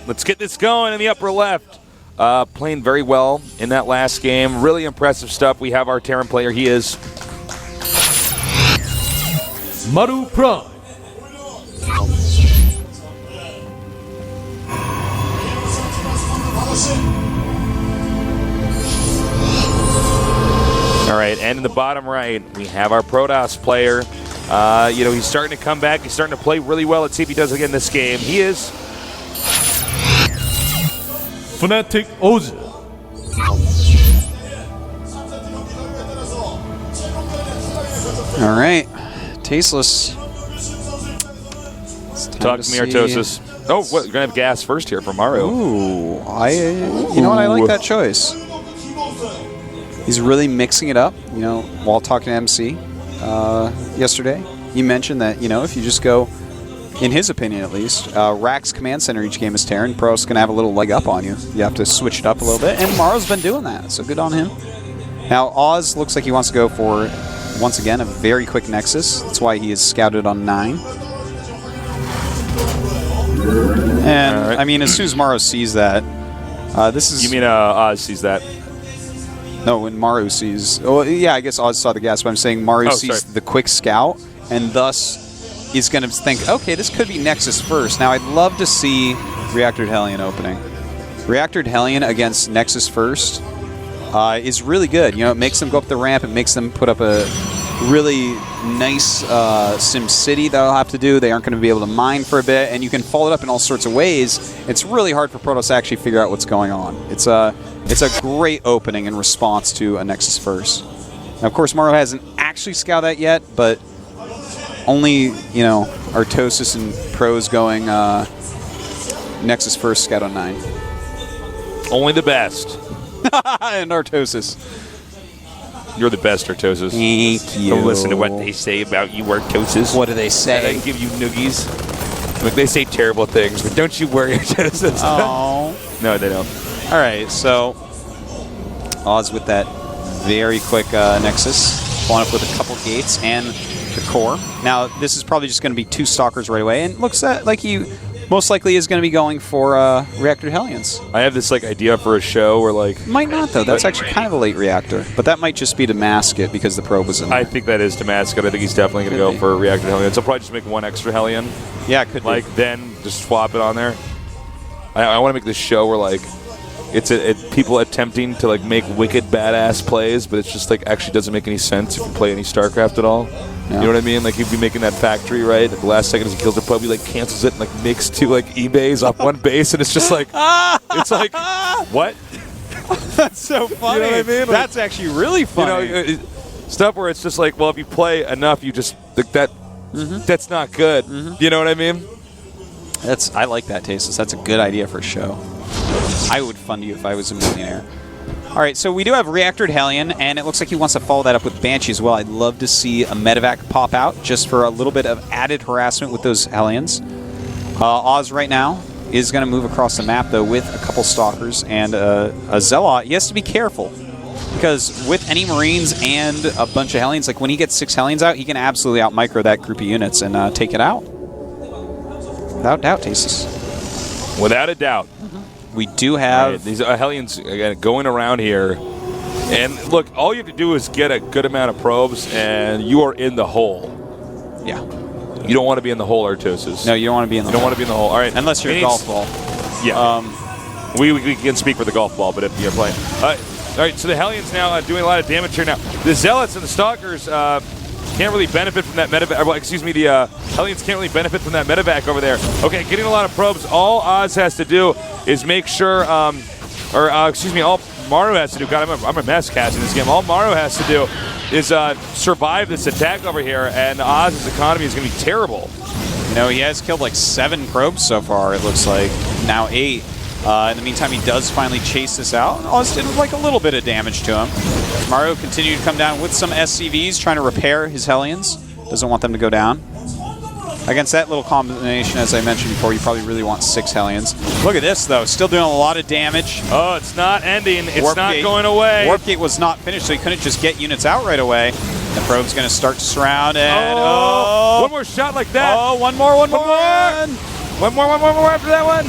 let's get this going in the upper left. Playing very well in that last game. Really impressive stuff. We have our Terran player. He is Maru Prime. all right, and in the bottom right, we have our Protoss player. He's starting to come back. He's starting to play really well. Let's see if he does again this game. He is Fnatic Oz. All right, Tasteless. Talk to me, Artosis. Oh, what? We're gonna have gas first here from Maru. Ooh, you know what? I like that choice. He's really mixing it up. While talking to MC yesterday, he mentioned that if you just go, in his opinion at least, Rack's command center each game is Terran. Pro's gonna have a little leg up on you. You have to switch it up a little bit, and Maru's been doing that, so good on him. Now Oz looks like he wants to go for, once again, a very quick Nexus. That's why he is scouted on 9. And, right. I mean, as soon as Maru sees that, this is... You mean Oz sees that? No, when Maru sees... Oh, yeah, I guess Oz saw the gas, but I'm saying Maru sees the quick scout, and thus is going to think, okay, this could be Nexus first. Now, I'd love to see Reactored Hellion opening. Reactored Hellion against Nexus first is really good. It makes them go up the ramp. It makes them put up a really nice Sim City that they'll have to do. They aren't going to be able to mine for a bit, and you can follow it up in all sorts of ways. It's really hard for Protoss to actually figure out what's going on. It's a great opening in response to a Nexus first. Now, of course, Maru hasn't actually scouted that yet, but only, Artosis and Pros going Nexus first, scout on 9. Only the best. And Artosis. You're the best, Artosis. Thank you. Don't listen to what they say about you, Artosis. What do they say? They give you noogies. Look, they say terrible things, but don't you worry, Artosis. Oh. No, they don't. All right, so Oz with that very quick Nexus. Following up with a couple gates and the core. Now, this is probably just going to be 2 Stalkers right away, and looks like he most likely is going to be going for Reactored Hellions. I have this idea for a show where Might not, though. That's actually kind of a late reactor. But that might just be to mask it because the probe was in there. I think that is to mask it. I think he's definitely going to go for Reactored Hellions. He'll probably just make 1 extra Hellion. Yeah, it could be. Then just swap it on there. I want to make this show where, it's people attempting to, make wicked badass plays, but it's just, actually doesn't make any sense if you play any StarCraft at all. Yeah. You know what I mean? He'd be making that factory, right? At the last second as he kills the probe, he cancels it and makes 2 eBays off 1 base, and it's just it's what? That's so funny. You know what I mean? That's actually really funny. Stuff where it's just well, if you play enough, you just that's not good. You know what I mean? I like that, Tasteless. That's a good idea for a show. I would fund you if I was a millionaire. All right, so we do have Reactored Hellion, and it looks like he wants to follow that up with Banshee as well. I'd love to see a Medevac pop out just for a little bit of added harassment with those Hellions. Oz right now is going to move across the map, though, with a couple Stalkers and a Zealot. He has to be careful, because with any Marines and a bunch of Hellions, when he gets 6 Hellions out, he can absolutely out-micro that group of units and take it out. Without doubt, Tasteless. Without a doubt. We do have... These Hellions again, going around here. And look, all you have to do is get a good amount of probes, and you are in the hole. Yeah. You don't want to be in the hole, Artosis. No, you don't want to be in the hole. You don't want to be in the hole. All right. Unless you're a golf ball. Yeah. We can speak for the golf ball, but if you're playing. All right, so the Hellions now doing a lot of damage here now. The Zealots and the Stalkers can't really benefit from that medevac. Well, excuse me, the Hellions can't really benefit from that medevac over there. Okay, getting a lot of probes. All Oz has to do is make sure, all Maru has to do. God, I'm a mess casting this game. All Maru has to do is survive this attack over here, and Oz's economy is going to be terrible. He has killed 7 probes so far, it looks like. Now 8. In the meantime, he does finally chase this out. Oz did a little bit of damage to him. Maru continued to come down with some SCVs, trying to repair his Hellions. Doesn't want them to go down. Against that little combination, as I mentioned before, you probably really want 6 Hellions. Look at this, though. Still doing a lot of damage. Oh, it's not ending. It's Warp not Gate, going away. Warp Gate was not finished, so he couldn't just get units out right away. The probe's going to start to surround, and one more shot like that. Oh, one more. One more after that one.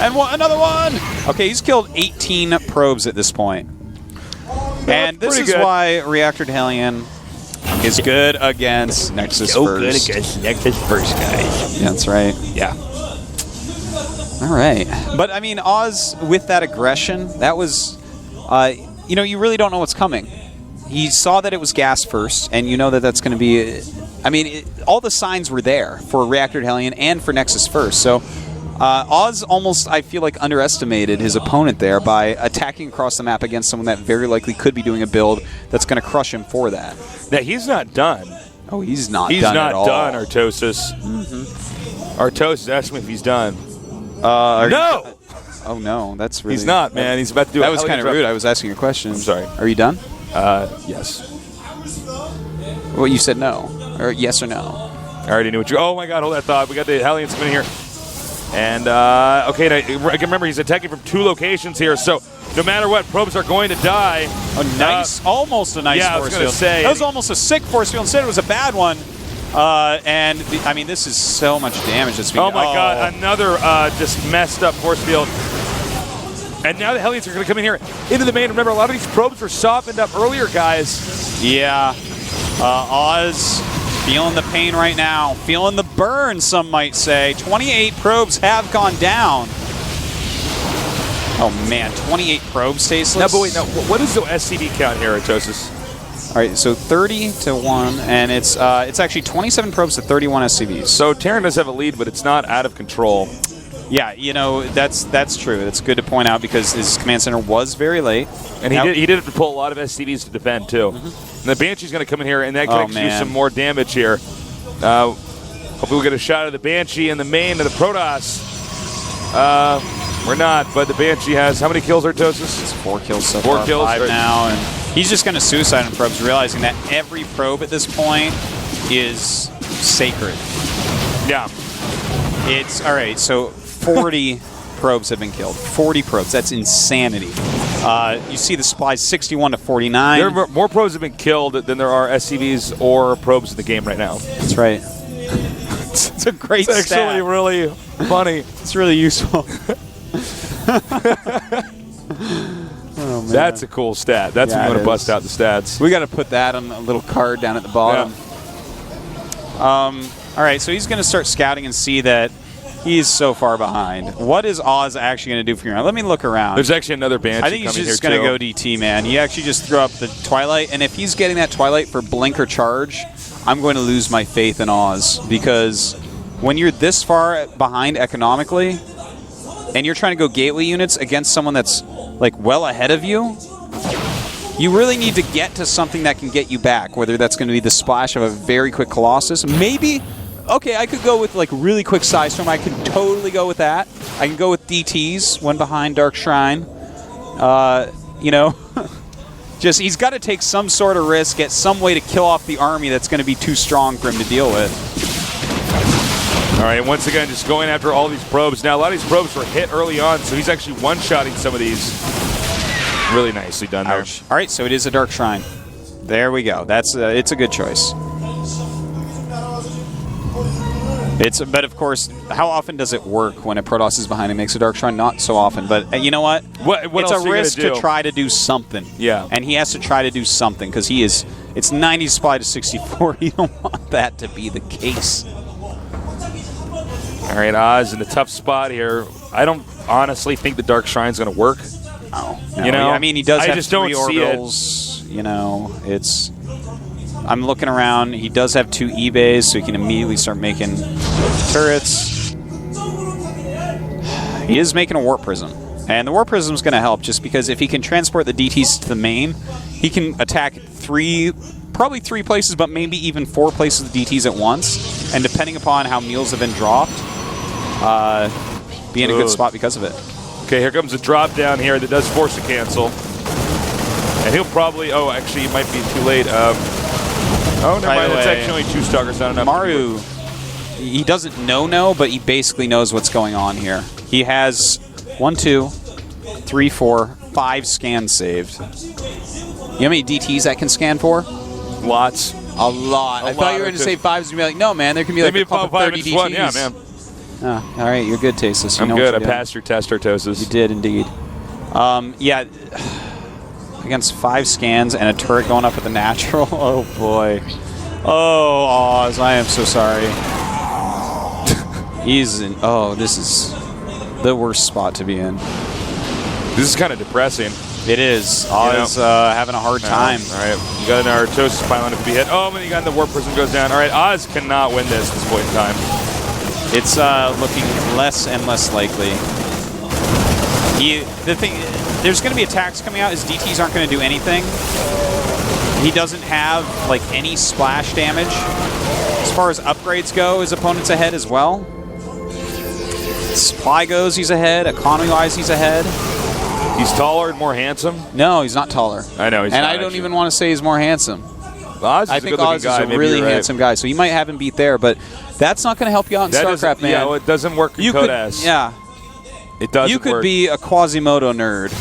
And another one! Okay, he's killed 18 probes at this point. And this is why Reactored Hellion is good against Nexus so First. Good against Nexus First, guys. Yeah, that's right. Yeah. All right. But, I mean, Oz, with that aggression, that was, you know, you really don't know what's coming. He saw that it was gas first, and you know that that's going to be, I mean, all the signs were there for Reactored Hellion and for Nexus First. So, Oz almost, I feel like, underestimated his opponent there by attacking across the map against someone that very likely could be doing a build that's going to crush him for that. Now, he's not done. Oh, he's not done at all. He's not done, Artosis. Artosis, ask me if he's done. No! Oh, no. That's really... He's not, man. He's about to do That was kind of rude. I was asking a question. I'm sorry. Are you done? Yes. Well, you said no. Or yes or no. I already knew what you... Oh, my God. Hold that thought. We got the Hellions coming in here. And, okay, now, remember, he's attacking from 2 locations here, so no matter what, probes are going to die. A nice, almost a nice force field. Say, that was almost a sick force field. Instead, it was a bad one. And, I mean, this is so much damage that's being... Oh, my God. Another just messed up force field. And now the Hellions are going to come in here into the main. Remember, a lot of these probes were softened up earlier, guys. Yeah. Oz... feeling the pain right now. Feeling the burn, some might say. 28 probes have gone down. Oh, man. 28 probes, Tasteless. Now, but wait, now, what is the SCV count here, Artosis? All right, so 30 to 1, and it's actually 27 probes to 31 SCVs. So Terran does have a lead, but it's not out of control. Yeah, you know, that's true. That's good to point out because his command center was very late. And he did have to pull a lot of SCVs to defend, too. And the Banshee's going to come in here, and that can actually do some more damage here. Hopefully we'll get a shot of the Banshee in the main of the Protoss. We're not, but the Banshee has how many kills, Artosis? It's 4 kills so 4 far, kills 5 now. And he's just going to suicide on probes, realizing that every probe at this point is sacred. Yeah. It's, all right, so 40 probes have been killed. 40 probes. That's insanity. You see the supplies 61 to 49. There are more probes have been killed than there are SCVs or probes in the game right now. That's right. It's a great stat. It's actually really funny. It's really useful. Oh, man. That's a cool stat. That's when you want to bust out the stats. We got to put that on a little card down at the bottom. Yeah. All right, so he's going to start scouting and see that he's so far behind. What is Oz actually going to do for you? Let me look around. There's actually another Banshee I think he's coming just here, going to go DT, man. He actually just threw up the Twilight, and if he's getting that Twilight for blink or charge, I'm going to lose my faith in Oz, because when you're this far behind economically and you're trying to go gateway units against someone that's like well ahead of you, you really need to get to something that can get you back, whether that's going to be the splash of a very quick Colossus. Maybe, okay, I could go with like really quick Psystorm. I could totally go with that. I can go with DTs, one behind Dark Shrine. You know, just he's got to take some sort of risk, get some way to kill off the army that's going to be too strong for him to deal with. All right, once again, just going after all these probes. Now, a lot of these probes were hit early on, so he's actually one-shotting some of these. Really nicely done there. Ouch. All right, so it is a Dark Shrine. There we go. That's it's a good choice. But of course, how often does it work when a Protoss is behind and makes a Dark Shrine? Not so often, but you know what? It's a risk to try to do something. Yeah. And he has to try to do something because it's 90 supply to 64. You don't want that to be the case. All right, Oz in a tough spot here. I don't honestly think the Dark Shrine's going to work. No. You know, I mean, he does have just 3 don't orbitals. See it. You know, it's... I'm looking around. He does have 2 E-bays, so he can immediately start making turrets. He is making a Warp Prism. And the Warp Prism is going to help, just because if he can transport the DTs to the main, he can attack probably 3 places, but maybe even 4 places with DTs at once. And depending upon how meals have been dropped, be in a good spot because of it. Okay, here comes a drop down here that does force a cancel. And he'll probably... Oh, actually, it might be too late. Oh, never mind. It's actually only 2 Stalkers, not enough. Maru, he doesn't know, but he basically knows what's going on here. He has 1, 2, 3, 4, 5 scans saved. You know how many DTs that can scan for? Lots. A lot. I thought you were going to say 5s and be like, no, man, there can be like a couple 30 DTs. Yeah, man. Oh, all right, you're good, Tasteless. You I'm know good. what I you're passed your test, Artosis. You did indeed. Yeah, against 5 scans and a turret going up with the natural. Oh boy. Oh, Oz, I am so sorry. He's in. Oh, this is the worst spot to be in. This is kind of depressing. It is. Oz having a hard time. All right, you got an Artosis pylon to be hit. Oh, and you got the warp person goes down. All right, Oz cannot win this at this point in time. It's looking less and less likely. There's going to be attacks coming out. His DTs aren't going to do anything. He doesn't have like any splash damage. As far as upgrades go, his opponent's ahead as well. Supply goes, he's ahead. Economy-wise, he's ahead. He's taller and more handsome. No, he's not taller. I know he's and not, I don't actually. even want to say he's more handsome. Oz is I a think good-looking Oz guy. is a Maybe really you're right. handsome guy, so you might have him beat there, but that's not going to help you out in That StarCraft, doesn't- man. Yeah, well, it doesn't work in Code S. Yeah. It doesn't You could work. be a Quasimodo nerd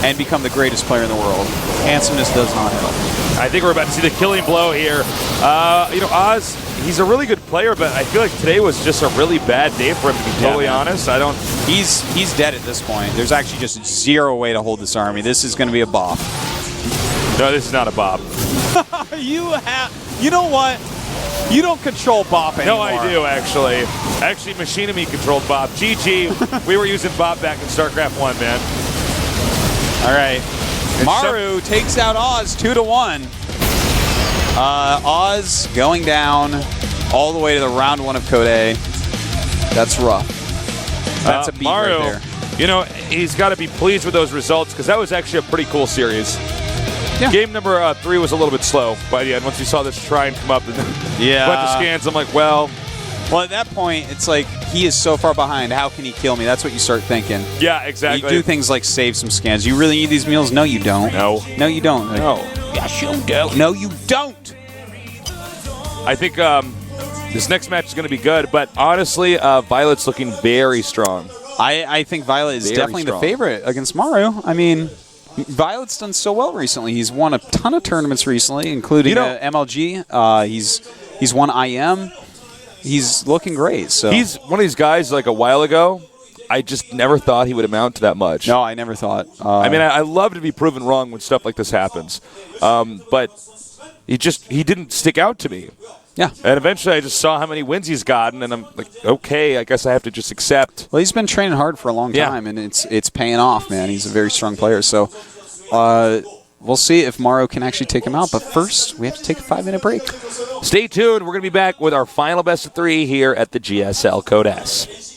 and become the greatest player in the world. Handsomeness does not help. I think we're about to see the killing blow here. Oz, he's a really good player, but I feel like today was just a really bad day for him, to be totally honest. He's dead at this point. There's actually just zero way to hold this army. This is going to be a bop. No, this is not a bop. You know what? You don't control bop anymore. No, I do, actually. Actually, Machinima controlled Bop. GG. We were using Bop back in StarCraft 1, man. All right. Maru takes out Oz 2-1. Oz going down all the way to the round 1 of Code A. That's rough. That's a beat Maru, right there. He's got to be pleased with those results because that was actually a pretty cool series. Yeah. Game number 3 was a little bit slow by the end. Once we saw this shrine come up and a bunch of scans, I'm like, well, at that point, it's like he is so far behind. How can he kill me? That's what you start thinking. yeah, exactly. You do things like save some scans. You really need these meals? No, you don't. No. No, you don't. No. Yes, you do. No, you don't. I think this next match is going to be good, but honestly, Violet's looking very strong. I think Violet is Very definitely strong. the favorite against Maru. I mean, Violet's done so well recently. He's won a ton of tournaments recently, including MLG. He's won IM. He's looking great. So He's one of these guys, like a while ago, I just never thought he would amount to that much. No, I never thought. I love to be proven wrong when stuff like this happens. But he didn't stick out to me. Yeah. And eventually I just saw how many wins he's gotten, and I'm like, okay, I guess I have to just accept. Well, he's been training hard for a long time, and it's paying off, man. He's a very strong player. So we'll see if Maru can actually take him out. But first, we have to take a 5-minute break. Stay tuned. We're going to be back with our final best of 3 here at the GSL Code S.